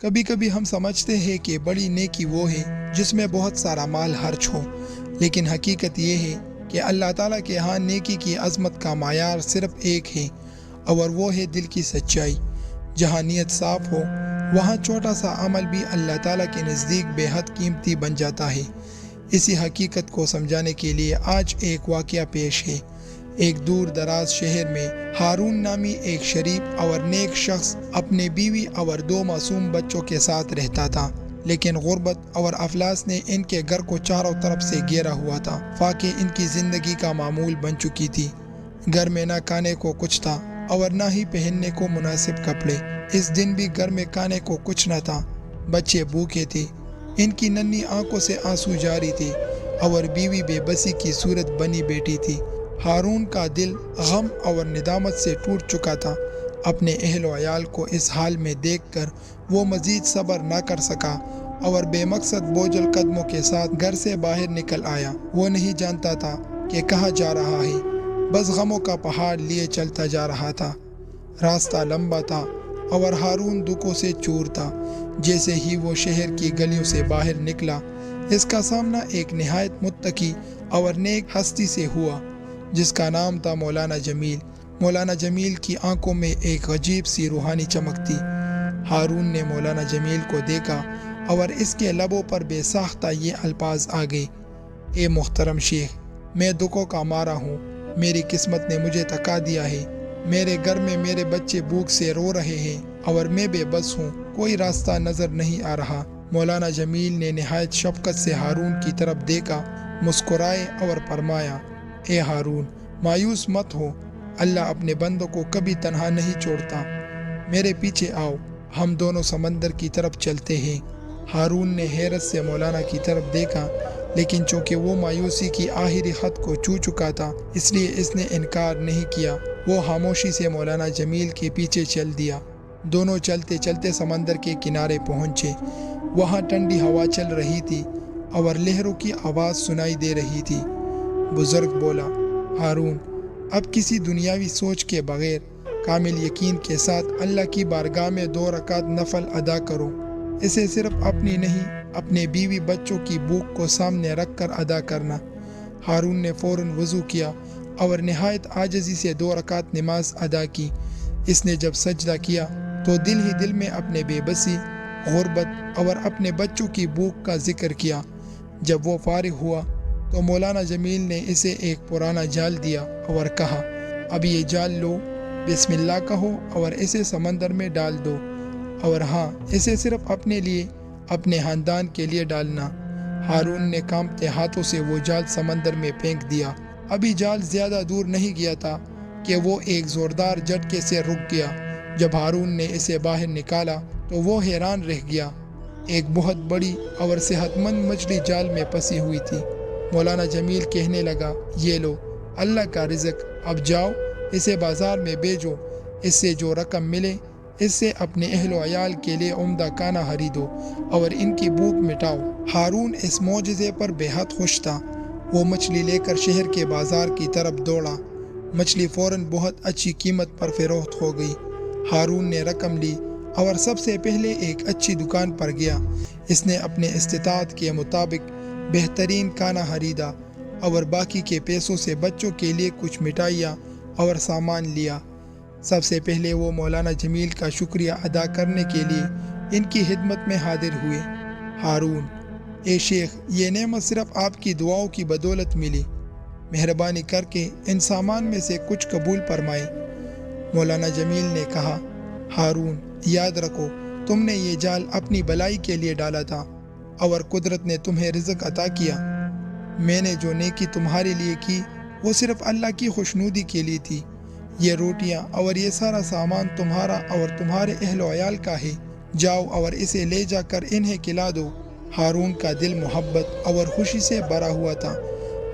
کبھی کبھی ہم سمجھتے ہیں کہ بڑی نیکی وہ ہے جس میں بہت سارا مال خرچ ہو، لیکن حقیقت یہ ہے کہ اللہ تعالیٰ کے ہاں نیکی کی عظمت کا معیار صرف ایک ہے، اور وہ ہے دل کی سچائی۔ جہاں نیت صاف ہو، وہاں چھوٹا سا عمل بھی اللہ تعالیٰ کے نزدیک بے حد قیمتی بن جاتا ہے۔ اسی حقیقت کو سمجھانے کے لیے آج ایک واقعہ پیش ہے۔ ایک دور دراز شہر میں ہارون نامی ایک شریف اور نیک شخص اپنے بیوی اور 2 معصوم بچوں کے ساتھ رہتا تھا، لیکن غربت اور افلاس نے ان کے گھر کو چاروں طرف سے گھیرا ہوا تھا۔ فاقے ان کی زندگی کا معمول بن چکی تھی۔ گھر میں نہ کھانے کو کچھ تھا اور نہ ہی پہننے کو مناسب کپڑے۔ اس دن بھی گھر میں کھانے کو کچھ نہ تھا۔ بچے بھوکے تھے، ان کی ننھی آنکھوں سے آنسو جاری تھے، اور بیوی بے بسی کی صورت بنی بیٹھی تھی۔ ہارون کا دل غم اور ندامت سے ٹوٹ چکا تھا۔ اپنے اہل و عیال کو اس حال میں دیکھ کر وہ مزید صبر نہ کر سکا اور بے مقصد بوجھل قدموں کے ساتھ گھر سے باہر نکل آیا۔ وہ نہیں جانتا تھا کہ کہاں جا رہا ہے، بس غموں کا پہاڑ لیے چلتا جا رہا تھا۔ راستہ لمبا تھا اور ہارون دکھوں سے چور تھا۔ جیسے ہی وہ شہر کی گلیوں سے باہر نکلا، اس کا سامنا ایک نہایت متقی اور نیک ہستی سے ہوا، جس کا نام تھا مولانا جمیل۔ مولانا جمیل کی آنکھوں میں ایک عجیب سی روحانی چمک تھی۔ ہارون نے مولانا جمیل کو دیکھا اور اس کے لبوں پر بے ساختہ یہ الفاظ آ گئے: اے محترم شیخ، میں دکھوں کا مارا ہوں، میری قسمت نے مجھے تھکا دیا ہے۔ میرے گھر میں میرے بچے بھوک سے رو رہے ہیں اور میں بے بس ہوں، کوئی راستہ نظر نہیں آ رہا۔ مولانا جمیل نے نہایت شفقت سے ہارون کی طرف دیکھا، مسکرائے اور فرمایا: اے ہارون، مایوس مت ہو، اللہ اپنے بندوں کو کبھی تنہا نہیں چھوڑتا۔ میرے پیچھے آؤ، ہم دونوں سمندر کی طرف چلتے ہیں۔ ہارون نے حیرت سے مولانا کی طرف دیکھا، لیکن چونکہ وہ مایوسی کی آخری حد کو چھو چکا تھا، اس لیے اس نے انکار نہیں کیا۔ وہ خاموشی سے مولانا جمیل کے پیچھے چل دیا۔ دونوں چلتے چلتے سمندر کے کنارے پہنچے۔ وہاں ٹھنڈی ہوا چل رہی تھی اور لہروں کی آواز سنائی دے رہی تھی۔ بزرگ بولا: ہارون، اب کسی دنیاوی سوچ کے بغیر کامل یقین کے ساتھ اللہ کی بارگاہ میں 2 رکعت نفل ادا کرو۔ اسے صرف اپنی نہیں، اپنے بیوی بچوں کی بھوک کو سامنے رکھ کر ادا کرنا۔ ہارون نے فوراً وضو کیا اور نہایت عاجزی سے 2 رکعت نماز ادا کی۔ اس نے جب سجدہ کیا تو دل ہی دل میں اپنے بے بسی، غربت اور اپنے بچوں کی بھوک کا ذکر کیا۔ جب وہ فارغ ہوا تو مولانا جمیل نے اسے ایک پرانا جال دیا اور کہا: اب یہ جال لو، بسم اللہ کہو اور اسے سمندر میں ڈال دو، اور ہاں، اسے صرف اپنے لیے، اپنے خاندان کے لیے ڈالنا۔ ہارون نے کانپتے ہاتھوں سے وہ جال سمندر میں پھینک دیا۔ ابھی جال زیادہ دور نہیں گیا تھا کہ وہ ایک زوردار جھٹکے سے رک گیا۔ جب ہارون نے اسے باہر نکالا تو وہ حیران رہ گیا۔ ایک بہت بڑی اور صحت مند مچھلی جال میں پھنسی ہوئی تھی۔ مولانا جمیل کہنے لگا: یہ لو، اللہ کا رزق، اب جاؤ، اسے بازار میں بیچو، اس سے جو رقم ملے اس سے اپنے اہل و عیال کے لیے عمدہ کھانا خریدو اور ان کی بھوک مٹاؤ۔ ہارون اس معجزے پر بے حد خوش تھا۔ وہ مچھلی لے کر شہر کے بازار کی طرف دوڑا۔ مچھلی فوراً بہت اچھی قیمت پر فروخت ہو گئی۔ ہارون نے رقم لی اور سب سے پہلے ایک اچھی دکان پر گیا۔ اس نے اپنے استطاعت کے مطابق بہترین کھانا خریدا اور باقی کے پیسوں سے بچوں کے لیے کچھ مٹھائیاں اور سامان لیا۔ سب سے پہلے وہ مولانا جمیل کا شکریہ ادا کرنے کے لیے ان کی خدمت میں حاضر ہوئے۔ ہارون: اے شیخ، یہ نعمت صرف آپ کی دعاؤں کی بدولت ملی، مہربانی کر کے ان سامان میں سے کچھ قبول فرمائیں۔ مولانا جمیل نے کہا: ہارون، یاد رکھو، تم نے یہ جال اپنی بھلائی کے لیے ڈالا تھا اور قدرت نے تمہیں رزق عطا کیا۔ میں نے جو نیکی تمہارے لیے کی وہ صرف اللہ کی خوشنودی کے لیے تھی۔ یہ روٹیاں اور یہ سارا سامان تمہارا اور تمہارے اہل و عیال کا ہے، جاؤ اور اسے لے جا کر انہیں کھلا دو۔ ہارون کا دل محبت اور خوشی سے بھرا ہوا تھا۔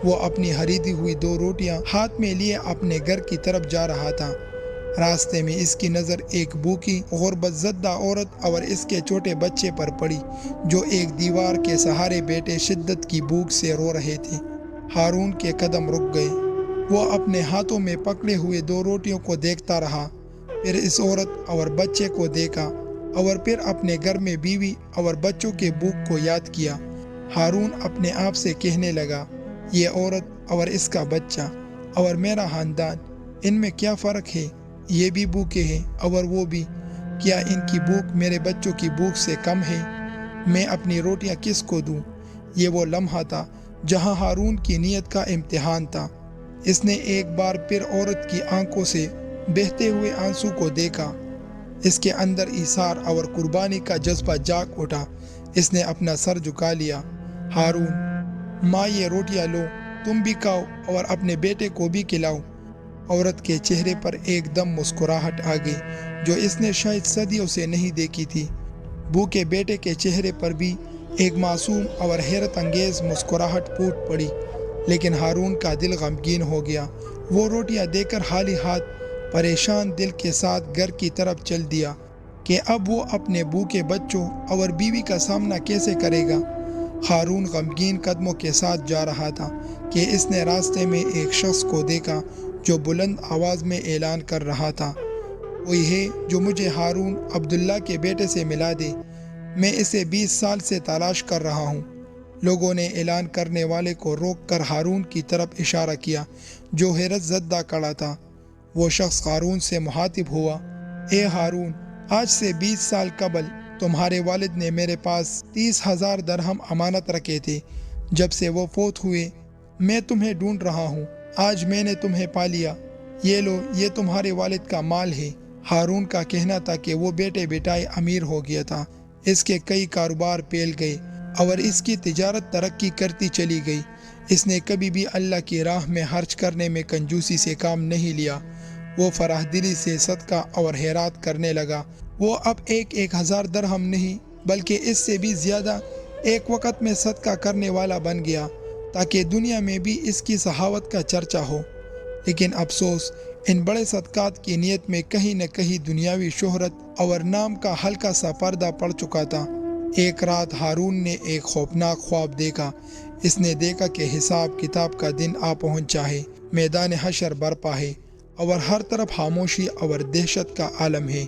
وہ اپنی خریدی ہوئی 2 روٹیاں ہاتھ میں لیے اپنے گھر کی طرف جا رہا تھا۔ راستے میں اس کی نظر ایک بھوکی، غربت زدہ عورت اور اس کے چھوٹے بچے پر پڑی، جو ایک دیوار کے سہارے بیٹھے شدت کی بھوک سے رو رہے تھے۔ ہارون کے قدم رک گئے۔ وہ اپنے ہاتھوں میں پکڑے ہوئے 2 روٹیوں کو دیکھتا رہا، پھر اس عورت اور بچے کو دیکھا۔ اور پھر اپنے گھر میں بیوی اور بچوں کے بھوک کو یاد کیا۔ ہارون اپنے آپ سے کہنے لگا، یہ عورت اور اس کا بچہ اور میرا خاندان، ان میں کیا فرق ہے؟ یہ بھی بھوکے ہیں اور وہ بھی، کیا ان کی بھوک میرے بچوں کی بھوک سے کم ہے؟ میں اپنی روٹیاں کس کو دوں؟ یہ وہ لمحہ تھا جہاں ہارون کی نیت کا امتحان تھا۔ اس نے ایک بار پھر عورت کی آنکھوں سے بہتے ہوئے آنسو کو دیکھا۔ اس کے اندر ایثار اور قربانی کا جذبہ جاگ اٹھا۔ اس نے اپنا سر جھکا لیا۔ ہارون، ماں یہ روٹیاں لو، تم بھی کھاؤ اور اپنے بیٹے کو بھی کھلاؤ۔ عورت کے چہرے پر ایک دم مسکراہٹ آ گئی جو اس نے شاید صدیوں سے نہیں دیکھی تھی۔ بھوکے بیٹے کے چہرے پر بھی ایک معصوم اور حیرت انگیز مسکراہٹ پھوٹ پڑی، لیکن ہارون کا دل غمگین ہو گیا۔ وہ روٹیاں دے کر خالی ہاتھ پریشان دل کے ساتھ گھر کی طرف چل دیا کہ اب وہ اپنے بھوکے بچوں اور بیوی کا سامنا کیسے کرے گا۔ ہارون غمگین قدموں کے ساتھ جا رہا تھا کہ اس نے راستے میں ایک شخص کو دیکھا جو بلند آواز میں اعلان کر رہا تھا، کوئی ہے جو مجھے ہارون عبداللہ کے بیٹے سے ملا دے، میں اسے 20 سال سے تلاش کر رہا ہوں۔ لوگوں نے اعلان کرنے والے کو روک کر ہارون کی طرف اشارہ کیا جو حیرت زدہ کھڑا تھا۔ وہ شخص ہارون سے مخاطب ہوا، اے ہارون، آج سے 20 سال قبل تمہارے والد نے میرے پاس 30,000 درہم امانت رکھے تھے۔ جب سے وہ فوت ہوئے میں تمہیں ڈھونڈ رہا ہوں، آج میں نے تمہیں پا لیا، یہ لو، یہ تمہارے والد کا مال ہے۔ ہارون کا کہنا تھا کہ وہ بیٹے بیٹائے امیر ہو گیا تھا، اس کے کئی کاروبار پھیل گئے اور اس کی تجارت ترقی کرتی چلی گئی۔ اس نے کبھی بھی اللہ کی راہ میں خرچ کرنے میں کنجوسی سے کام نہیں لیا۔ وہ فراخ دلی سے صدقہ اور خیرات کرنے لگا۔ وہ اب ایک 1000 درہم نہیں بلکہ اس سے بھی زیادہ ایک وقت میں صدقہ کرنے والا بن گیا تاکہ دنیا میں بھی اس کی سخاوت کا چرچا ہو۔ لیکن افسوس، ان بڑے صدقات کی نیت میں کہیں نہ کہیں دنیاوی شہرت اور نام کا ہلکا سا پردہ پڑ چکا تھا۔ ایک رات ہارون نے ایک خوفناک خواب دیکھا۔ اس نے دیکھا کہ حساب کتاب کا دن آ پہنچا ہے، میدان حشر برپا ہے اور ہر طرف خاموشی اور دہشت کا عالم ہے۔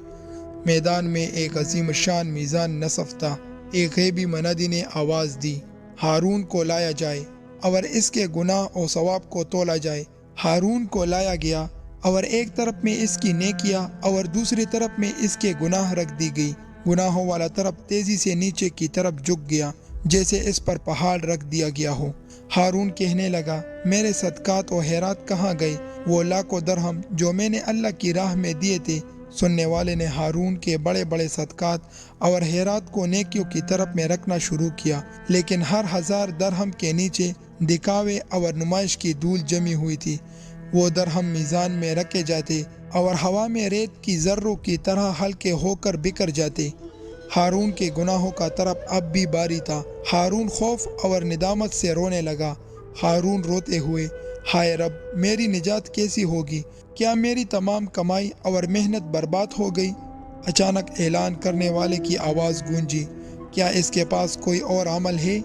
میدان میں ایک عظیم شان میزان نصب تھا۔ ایک غیبی منادی نے آواز دی، ہارون کو لایا جائے اور اس کے گناہ اور ثواب کو تولا جائے۔ ہارون کو لایا گیا اور ایک طرف میں اس کی نیکیاں اور دوسری طرف میں اس کے گناہ رکھ دی گئی۔ گناہوں والا طرف تیزی سے نیچے کی طرف جھک گیا جیسے اس پر پہاڑ رکھ دیا گیا ہو۔ ہارون کہنے لگا، میرے صدقات و خیرات کہاں گئے؟ وہ لاکھوں درہم جو میں نے اللہ کی راہ میں دیے تھے۔ سننے والے نے ہارون کے بڑے بڑے صدقات اور خیرات کو نیکیوں کی طرف میں رکھنا شروع کیا، لیکن ہر 1000 درہم کے نیچے دکھاوے اور نمائش کی دھول جمی ہوئی تھی۔ وہ درہم میزان میں رکھے جاتے اور ہوا میں ریت کی ذروں کی طرح ہلکے ہو کر بکھر جاتے۔ ہارون کے گناہوں کا طرف اب بھی باری تھا۔ ہارون خوف اور ندامت سے رونے لگا۔ ہارون روتے ہوئے، ہائے رب، میری نجات کیسی ہوگی؟ کیا میری تمام کمائی اور محنت برباد ہو گئی؟ اچانک اعلان کرنے والے کی آواز گونجی، کیا اس کے پاس کوئی اور عمل ہے؟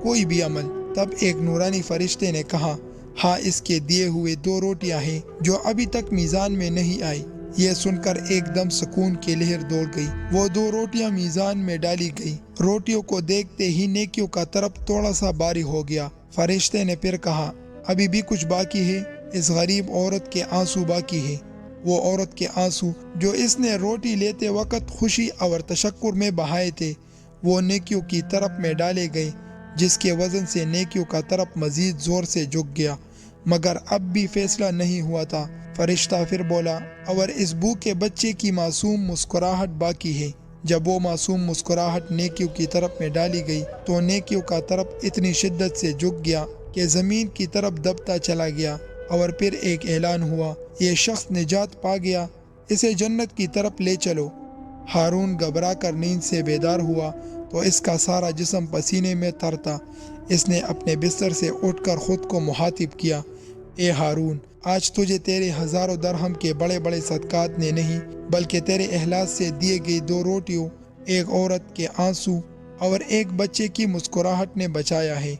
کوئی بھی عمل؟ تب ایک نورانی فرشتے نے کہا، ہاں، اس کے دیے ہوئے 2 روٹیاں ہیں جو ابھی تک میزان میں نہیں آئی۔ یہ سن کر ایک دم سکون کی لہر دوڑ گئی۔ وہ 2 روٹیاں میزان میں ڈالی گئی۔ روٹیوں کو دیکھتے ہی نیکیوں کا طرف تھوڑا سا باری ہو گیا۔ فرشتے نے پھر کہا، ابھی بھی کچھ باقی ہے، اس غریب عورت کے آنسو باقی ہے۔ وہ عورت کے آنسو جو اس نے روٹی لیتے وقت خوشی اور تشکر میں بہائے تھے، وہ نیکیوں کی طرف میں ڈالے گئے، جس کے وزن سے نیکیوں کا طرف مزید زور سے جھک گیا، مگر اب بھی فیصلہ نہیں ہوا تھا۔ فرشتہ پھر بولا، اور اس بھوکے بچے کی معصوم مسکراہٹ باقی ہے۔ جب وہ معصوم مسکراہٹ نیکیوں کی طرف میں ڈالی گئی تو نیکیوں کا طرف اتنی شدت سے جھک گیا کہ زمین کی طرف دبتا چلا گیا، اور پھر ایک اعلان ہوا، یہ شخص نجات پا گیا، اسے جنت کی طرف لے چلو۔ ہارون گھبرا کر نیند سے بیدار ہوا تو اس کا سارا جسم پسینے میں تر تھا۔ اس نے اپنے بستر سے اٹھ کر خود کو مخاطب کیا، اے ہارون، آج تجھے تیرے 1000 درہم کے بڑے بڑے صدقات نے نہیں بلکہ تیرے اخلاص سے دیے گئے 2 روٹیوں، ایک عورت کے آنسو اور ایک بچے کی مسکراہٹ نے بچایا ہے۔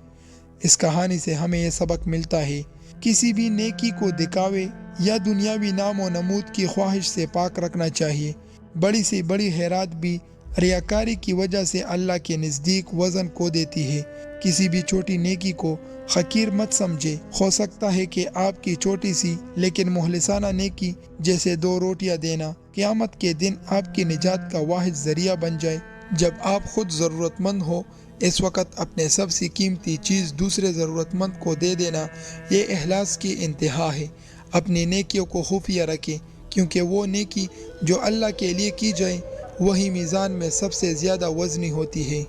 اس کہانی سے ہمیں یہ سبق ملتا ہے، کسی بھی نیکی کو دکھاوے یا دنیاوی نام و نمود کی خواہش سے پاک رکھنا چاہیے۔ بڑی سے بڑی خیرات بھی ریاکاری کی وجہ سے اللہ کے نزدیک وزن کھو دیتی ہے۔ کسی بھی چھوٹی نیکی کو حقیر مت سمجھے۔ ہو سکتا ہے کہ آپ کی چھوٹی سی لیکن مخلصانہ نیکی جیسے 2 روٹیاں دینا قیامت کے دن آپ کی نجات کا واحد ذریعہ بن جائے۔ جب آپ خود ضرورت مند ہو اس وقت اپنے سب سے قیمتی چیز دوسرے ضرورت مند کو دے دینا یہ اخلاص کی انتہا ہے۔ اپنی نیکیوں کو خفیہ رکھیں کیونکہ وہ نیکی جو اللہ کے لیے کی جائے وہی میزان میں سب سے زیادہ وزنی ہوتی ہے۔